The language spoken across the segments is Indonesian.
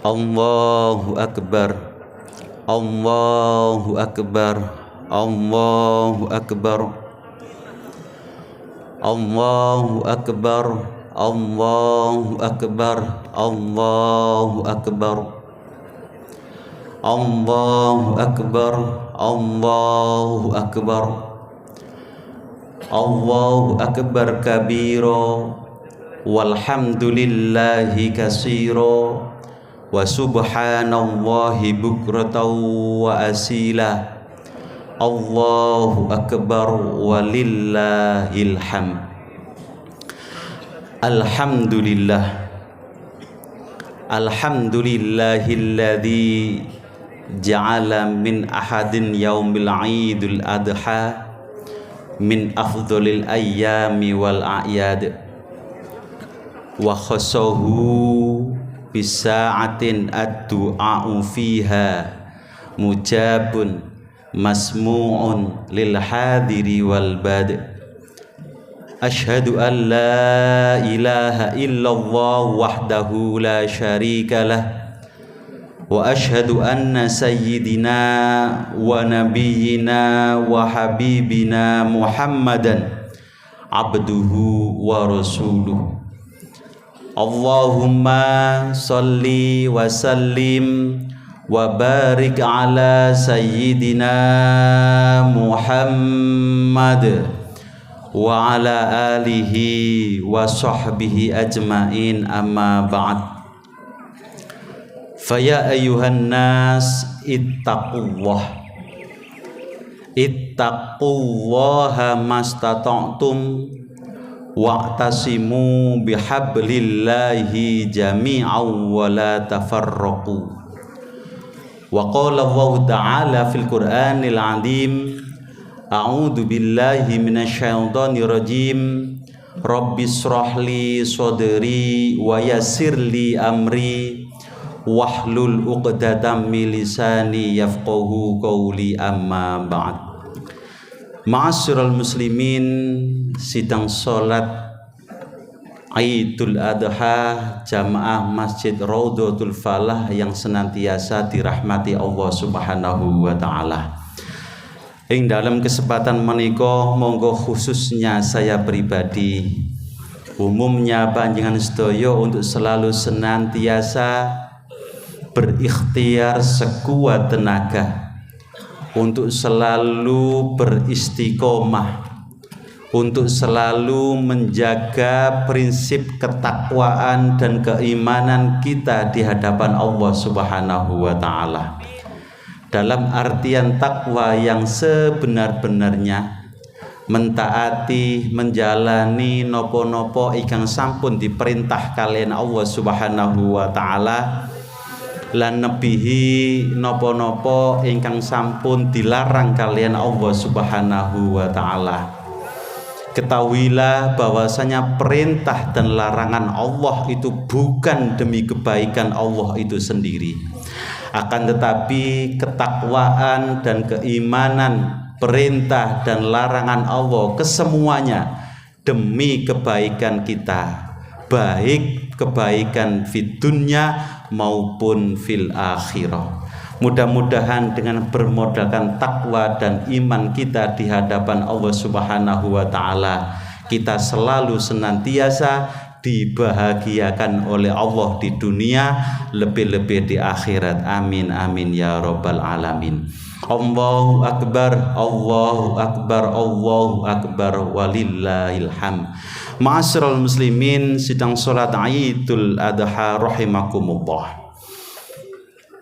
Allahu Akbar, Allahu Akbar, Allahu Akbar, Allahu Akbar, Allahu Akbar, Allahu Akbar, Allahu Akbar, Allahu Akbar, Allahu Akbar kabira, walhamdulillahi katsira, wa subhanallahi bukratan wa asila. Allahu Akbar walillahil hamd. Alhamdulillah, alhamdulillahilladzi ja'ala min ahadin yaumil idul adha min afdhalil ayyami wal a'yad wa khassahu bisa'atin ad-du'a'u fiha mujabun masmu'un lil hadiri wal bad. Asyhadu an la ilaha illallah wahdahu la syarika lah, wa asyhadu anna sayyidina wa nabiyyina wa habibina Muhammadan abduhu wa rasuluh. Allahumma salli wa sallim wa barik ala sayyidina Muhammad wa ala alihi wa sahbihi ajmain, amma ba'd. Faya ayyuhan nas ittaqullah, ittaqullaha mastata'tum wa'tasimu bihablillahi jami'an wa la tafarraqu. Wa qala Allah ta'ala fil Qur'anil 'azim, a'udzu billahi minasyaitonir rajim, rabbis shrahli sadri wa yassirli amri wahlul 'uqdatam min lisani yafqahu qawli, amma ba'd. Ma'asyiral muslimin, sidang salat Idul Adha jamaah Masjid Raudhatul Falah yang senantiasa dirahmati Allah Subhanahu wa taala. Ing dalam kesempatan menika monggo khususnya saya pribadi, umumnya panjenengan sedaya untuk selalu senantiasa berikhtiar sekuat tenaga untuk selalu beristiqomah, untuk selalu menjaga prinsip ketakwaan dan keimanan kita di hadapan Allah Subhanahu wa taala. Dalam artian takwa yang sebenar-benarnya, mentaati, menjalani nopo-nopo ingkang sampun diperintah kalian Allah Subhanahu wa taala, lan nebihi nopo-nopo ingkang sampun dilarang kalian Allah Subhanahu wa taala. Ketahuilah bahwasanya perintah dan larangan Allah itu bukan demi kebaikan Allah itu sendiri, akan tetapi ketakwaan dan keimanan, perintah dan larangan Allah kesemuanya demi kebaikan kita, baik kebaikan fid dunya maupun fil akhirah. Mudah-mudahan dengan bermodalkan takwa dan iman kita di hadapan Allah Subhanahu wa taala, kita selalu senantiasa dibahagiakan oleh Allah di dunia, lebih-lebih di akhirat. Amin amin ya rabbal alamin. Allahu Akbar, Allahu Akbar, Allahu Akbar walillahil hamd. Ma'asyiral muslimin, sidang salat Idul Adha rahimakumullah.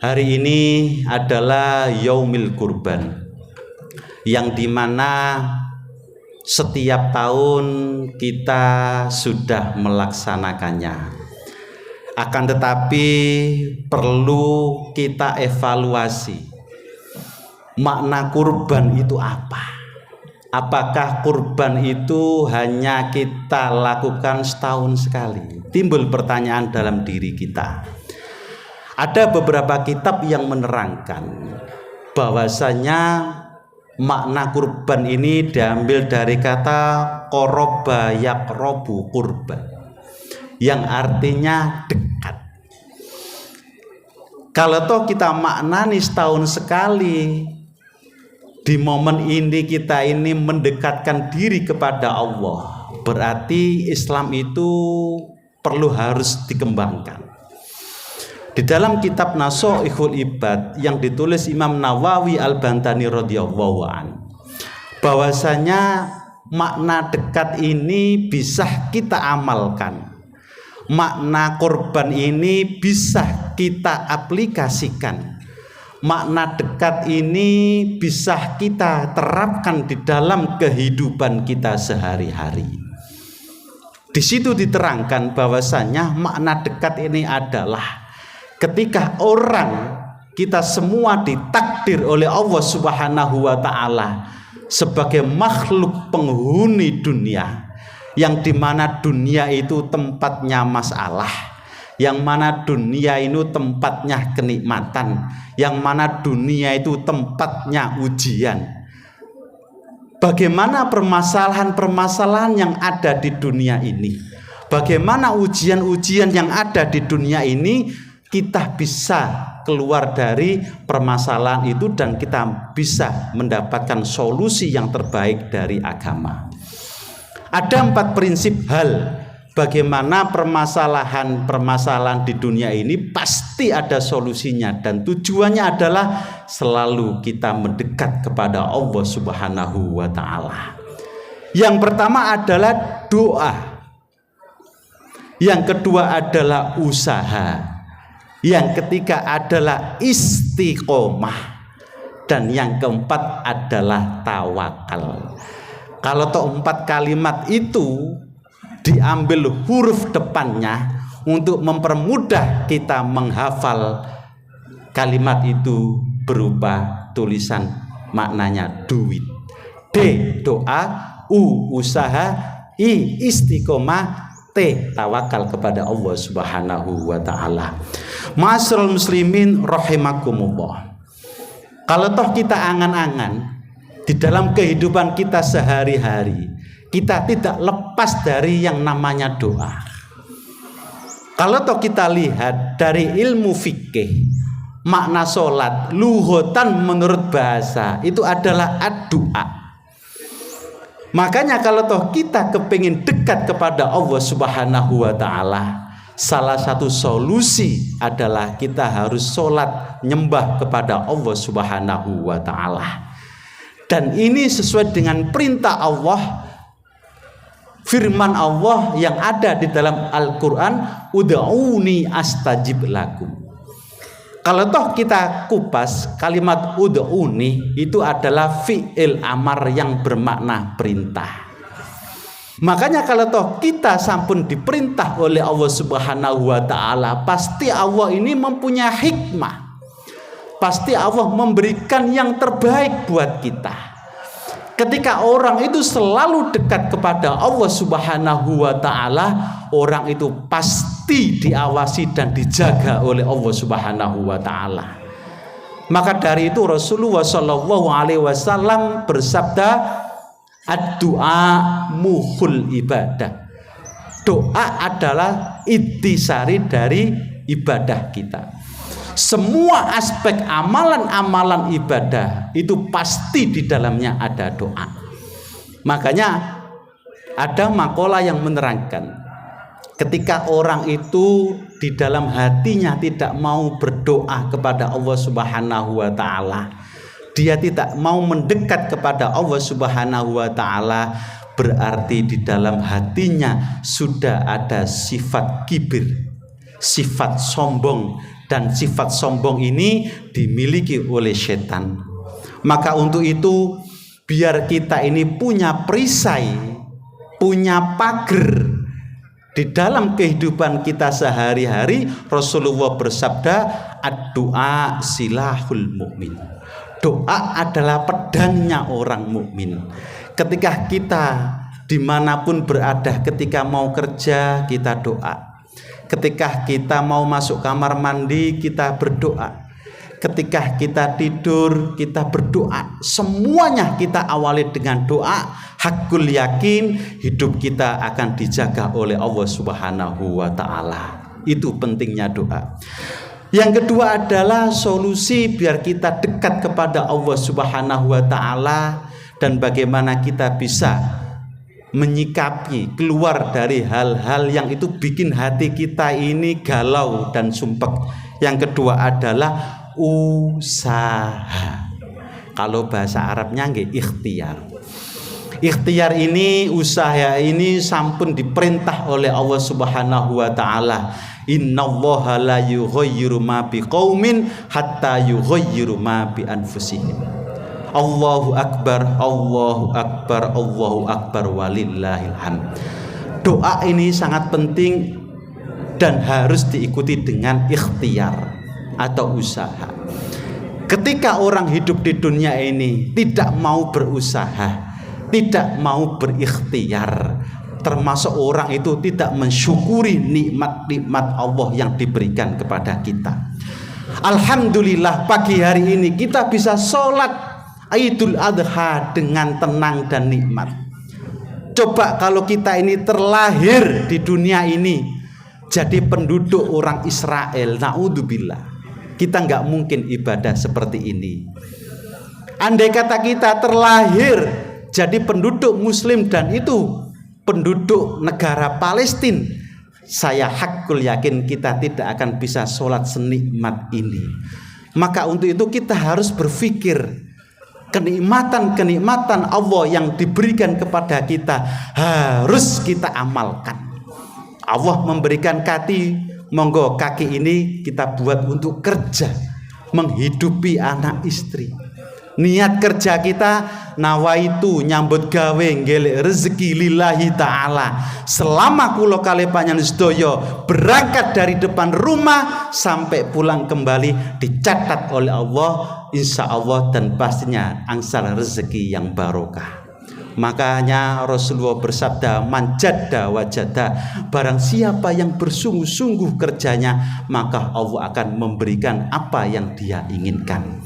Hari ini adalah Yaumil Kurban, yang dimana setiap tahun kita sudah melaksanakannya. Akan tetapi perlu kita evaluasi, makna kurban itu apa? Apakah kurban itu hanya kita lakukan setahun sekali? Timbul pertanyaan dalam diri kita. Ada beberapa kitab yang menerangkan bahwasanya makna kurban ini diambil dari kata qoroba yakrobu kurban, yang artinya dekat. Kalau toh kita maknani setahun sekali, di momen ini kita ini mendekatkan diri kepada Allah, berarti Islam itu perlu harus dikembangkan. Di dalam kitab Nashaikhul Ibad yang ditulis Imam Nawawi Al-Bantani radhiyallahu an, bahwasanya makna dekat ini bisa kita amalkan. Makna korban ini bisa kita aplikasikan. Makna dekat ini bisa kita terapkan di dalam kehidupan kita sehari-hari. Di situ diterangkan bahwasanya makna dekat ini adalah ketika orang, kita semua ditakdir oleh Allah Subhanahu wa ta'ala sebagai makhluk penghuni dunia, yang dimana dunia itu tempatnya masalah, yang mana dunia itu tempatnya kenikmatan, yang mana dunia itu tempatnya ujian. Bagaimana permasalahan-permasalahan yang ada di dunia ini, bagaimana ujian-ujian yang ada di dunia ini, kita bisa keluar dari permasalahan itu dan kita bisa mendapatkan solusi yang terbaik dari agama. Ada 4 prinsip hal bagaimana permasalahan-permasalahan di dunia ini pasti ada solusinya, dan tujuannya adalah selalu kita mendekat kepada Allah Subhanahu wa ta'ala. Yang pertama adalah doa, yang kedua adalah usaha, yang ketiga adalah istiqomah, dan yang keempat adalah tawakal. Kalau toh 4 kalimat itu diambil huruf depannya untuk mempermudah kita menghafal kalimat itu berupa tulisan maknanya duit. D doa, U usaha, I istiqomah, T tawakal kepada Allah Subhanahu wa ta'ala. Ma'asyiral muslimin rahimakumullah. Kalau toh kita angan-angan di dalam kehidupan kita sehari-hari, kita tidak lepas dari yang namanya doa. Kalau toh kita lihat dari ilmu fikih, makna sholat lughatan menurut bahasa itu adalah ad-doa. Makanya kalau toh kita kepingin dekat kepada Allah Subhanahu wa ta'ala, salah satu solusi adalah kita harus sholat nyembah kepada Allah Subhanahu wa ta'ala. Dan ini sesuai dengan perintah Allah, firman Allah yang ada di dalam Al-Quran, ud'uni astajib lakum. Kalau toh kita kupas, kalimat ud'uni itu adalah fi'il amar yang bermakna perintah. Makanya kalau toh kita sampun diperintah oleh Allah Subhanahu wa ta'ala, pasti Allah ini mempunyai hikmah, pasti Allah memberikan yang terbaik buat kita. Ketika orang itu selalu dekat kepada Allah Subhanahu wa ta'ala, orang itu pasti diawasi dan dijaga oleh Allah Subhanahu wa ta'ala. Maka dari itu Rasulullah Shallallahu alaihi wasallam bersabda, ad-du'a muhul ibadah. Doa adalah intisari dari ibadah kita. Semua aspek amalan-amalan ibadah itu pasti di dalamnya ada doa. Makanya ada makalah yang menerangkan, ketika orang itu di dalam hatinya tidak mau berdoa kepada Allah Subhanahu wa ta'ala, dia tidak mau mendekat kepada Allah Subhanahu wa ta'ala, berarti di dalam hatinya sudah ada sifat kibir, sifat sombong. Dan sifat sombong ini dimiliki oleh setan. Maka untuk itu, biar kita ini punya perisai, punya pagar di dalam kehidupan kita sehari-hari, Rasulullah bersabda, ad-du'a silahul mu'min. Doa adalah pedangnya orang mukmin. Ketika kita dimanapun berada, ketika mau kerja kita doa, ketika kita mau masuk kamar mandi kita berdoa, ketika kita tidur kita berdoa, semuanya kita awali dengan doa. Hakul yakin hidup kita akan dijaga oleh Allah Subhanahu wa ta'ala. Itu pentingnya doa. Yang kedua adalah solusi biar kita dekat kepada Allah Subhanahu wa taala dan bagaimana kita bisa menyikapi keluar dari hal-hal yang itu bikin hati kita ini galau dan sumpek. Yang kedua adalah usaha. Kalau bahasa Arabnya nggih ikhtiar. Ikhtiar ini, usaha ini sampun diperintah oleh Allah Subhanahu wa taala. Innallaha la yughayyiru ma biqaumin hatta yughayyiru ma bi anfusihim. Allahu akbar, Allahu akbar, Allahu akbar walillahil hamd. Doa ini sangat penting dan harus diikuti dengan ikhtiar atau usaha. Ketika orang hidup di dunia ini tidak mau berusaha, tidak mau berikhtiar, termasuk orang itu tidak mensyukuri nikmat-nikmat Allah yang diberikan kepada kita. Alhamdulillah pagi hari ini kita bisa sholat Idul Adha dengan tenang dan nikmat. Coba kalau kita ini terlahir di dunia ini jadi penduduk orang Israel, naudzubillah, kita nggak mungkin ibadah seperti ini. Andai kata kita terlahir jadi penduduk Muslim dan itu penduduk negara Palestina, saya hakul yakin kita tidak akan bisa sholat senikmat ini. Maka untuk itu kita harus berpikir kenikmatan-kenikmatan Allah yang diberikan kepada kita harus kita amalkan. Allah memberikan kaki, monggo kaki ini kita buat untuk kerja, menghidupi anak istri. Niat kerja kita nawaitu nyambut gawe ngelek rezeki lillahi ta'ala. Selama kula kali panjenengan sedaya berangkat dari depan rumah sampai pulang kembali dicatat oleh Allah insya Allah dan pastinya angsal rezeki yang barokah. Makanya Rasulullah bersabda, man jadda wajada, barang siapa yang bersungguh-sungguh kerjanya maka Allah akan memberikan apa yang dia inginkan.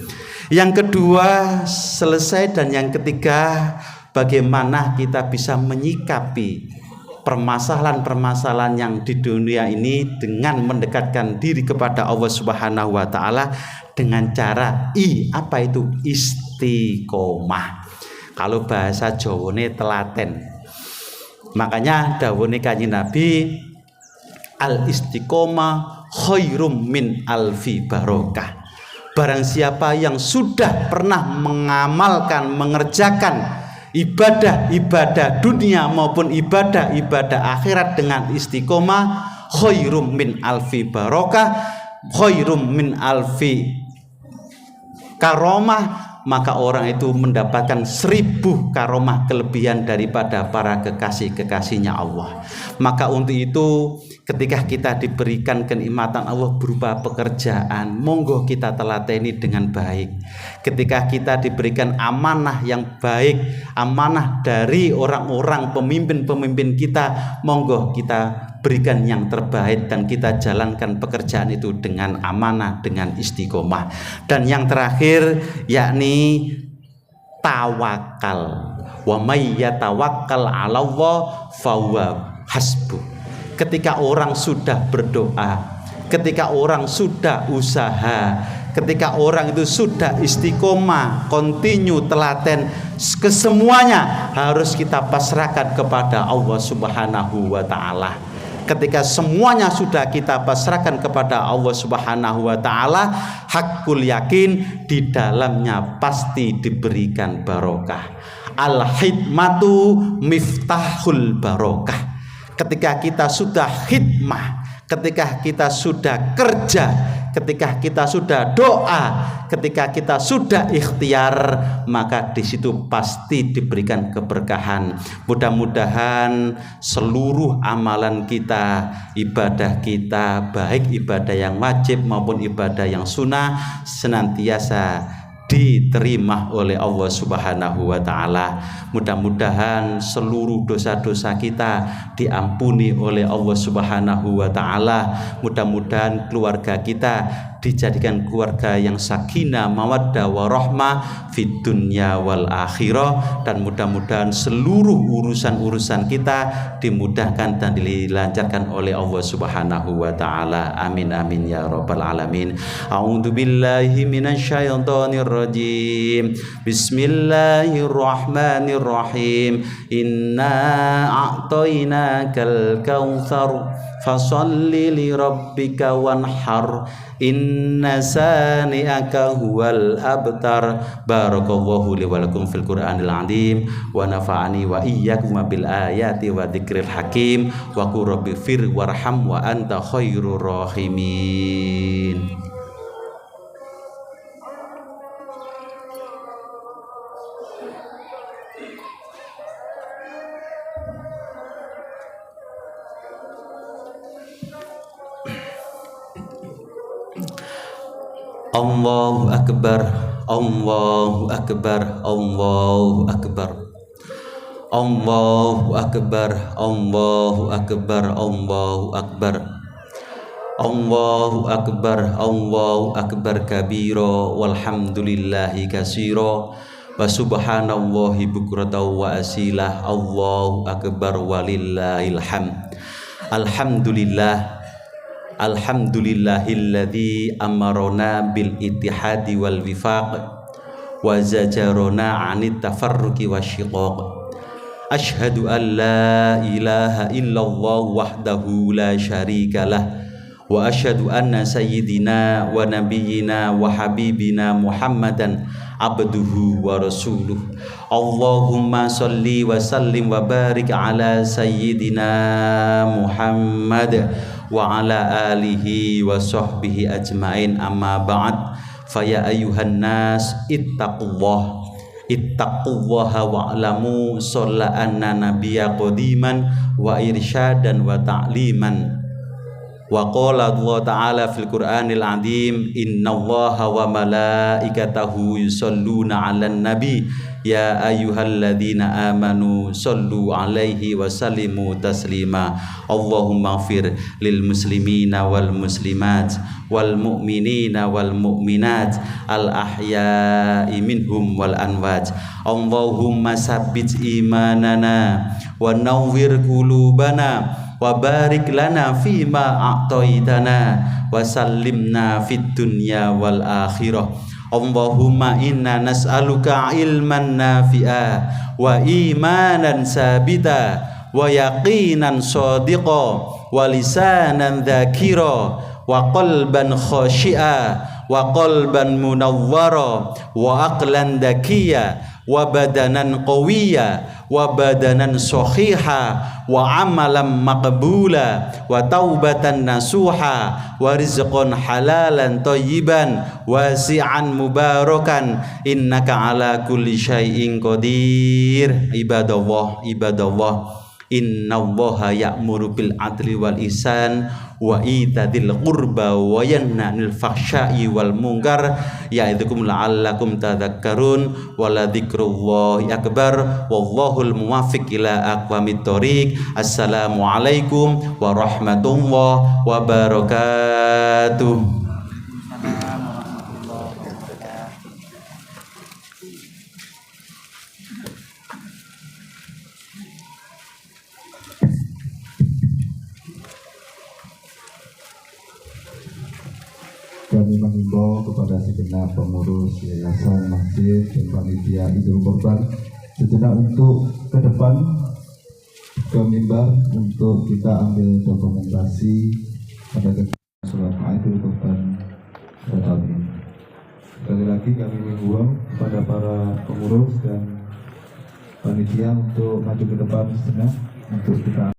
Yang kedua selesai, dan yang ketiga bagaimana kita bisa menyikapi permasalahan-permasalahan yang di dunia ini dengan mendekatkan diri kepada Allah Subhanahu wa taala dengan cara apa itu istiqomah. Kalau bahasa Jawane telaten. Makanya dawuhe Kanjeng Nabi, al istiqomah khairum min alfi barokah. Barang siapa yang sudah pernah mengamalkan, mengerjakan ibadah-ibadah dunia maupun ibadah-ibadah akhirat dengan istiqomah, khairum min alfi barokah, khairum min alfi karomah, maka orang itu mendapatkan 1000 karomah kelebihan daripada para kekasih-kekasihnya Allah. Maka untuk itu ketika kita diberikan kenikmatan Allah berupa pekerjaan, monggo kita telateni dengan baik. Ketika kita diberikan amanah yang baik, amanah dari orang-orang pemimpin-pemimpin kita, monggo kita berikan yang terbaik dan kita jalankan pekerjaan itu dengan amanah, dengan istiqomah. Dan yang terakhir yakni tawakal. Wa may yatawakkal 'ala Allah fahuwa hasbuh. Ketika orang sudah berdoa, ketika orang sudah usaha, ketika orang itu sudah istiqomah, continue, telaten, kesemuanya harus kita pasrahkan kepada Allah Subhanahu wa taala. Ketika semuanya sudah kita pasrahkan kepada Allah Subhanahu wa taala, hakul yakin di dalamnya pasti diberikan barokah. Al hikmatu miftahul barokah. Ketika kita sudah khidmah, ketika kita sudah kerja, ketika kita sudah doa, ketika kita sudah ikhtiar, maka di situ pasti diberikan keberkahan. Mudah-mudahan seluruh amalan kita, ibadah kita, baik ibadah yang wajib maupun ibadah yang sunnah, senantiasa diterima oleh Allah Subhanahu wa taala. Mudah-mudahan seluruh dosa-dosa kita diampuni oleh Allah Subhanahu wa taala. Mudah-mudahan keluarga kita dijadikan keluarga yang sakinah, mawaddah, warahmah fid dunya wal akhirah, dan mudah-mudahan seluruh urusan-urusan kita dimudahkan dan dilancarkan oleh Allah Subhanahu wa taala. Amin amin ya rabbal alamin. A'udzubillahi minasyaitonir rajim. Bismillahirrahmanirrahim. Inna a'tainakal kautsar fasalli li rabbika wanhar inna sani'aka huwal abtar. Barakallahu li wa lakum fil Qur'anil azim wa nafa'ani wa iyyakum bil ayati wa dzikril hakim wa qur rabbighfir warham wa anta khairur rahimin. Allahu akbar, Allahu akbar, Allahu akbar, Allahu akbar, Allahu akbar, Allahu akbar, Allahu akbar, Allahu akbar kabira walhamdulillahi katsira wa subhanallahi bukratan wa asilah. Allahu akbar walillahil hamd. Alhamdulillah, alhamdulillahilladzi amarona bil ittihadi wal wifaq wa zajarona anit tafarruqi wasyiqaq. Ashhadu an la ilaha illallah wahdahu la syarikalah wa ashhadu anna sayyidina wa nabiyyina wa habibina Muhammadan abduhu wa rasuluh. Allahumma salli wa sallim wa barik ala sayyidina Muhammad wa ala alihi wa sahbihi ajmain. Amma ba'd. Faya ayuhan nas ittaqullah wa'lamu shalla anna nabiyya qadiman wa irsyadan wa ta'liman. Wa qala Allah ta'ala fil Qur'anil azim innallaha wa malaikatahu yusholluna 'alan nabi ya ayyuhalladzina amanu shollu 'alaihi wa sallimu taslima. Allahumma ighfir lil muslimina wal muslimat wal mu'minina wal mu'minat al ahya'i minhum wal anwat. Allahumma sabbit imanana wa nawwir qulubana wa barik lana fima a'taitana wa sallimna fid dunya wal akhirah. Allahumma inna nas'aluka ilman nafi'a wa imanan sabita wa yaqinan shadiqa wa lisanan dzakira wa qalban khashi'a wa qalban munawwara wa aqlan dakiya wa badanan qawiyya wa badanan sahiha wa amalan maqbula wa taubatan nasuha wa rizqan halalan thayyiban wasi'an mubarakan innaka ala kulli syai'in qadir. Ibadallah, ibadallah, innallaha ya'muru bil adli wal ihsan wa itadzil qurba wa yanha 'anil fahsya'i wal munkar ya'idzukum la'allakum tadhakkarun wa la dzikrullahi akbar wallahul muwaffiq ila aqwamit thoriq. Assalamu alaikum warahmatullahi wabarakatuh. Kami menghimbau kepada segenap pengurus yayasan, masjid, dan panitia Idul Kurban sejenak untuk ke depan ke mimbar untuk kita ambil dokumentasi pada kegiatan sholat Idul Kurban pada tahun ini. Sekali lagi kami menghimbau kepada para pengurus dan panitia untuk maju ke depan sejenak untuk kita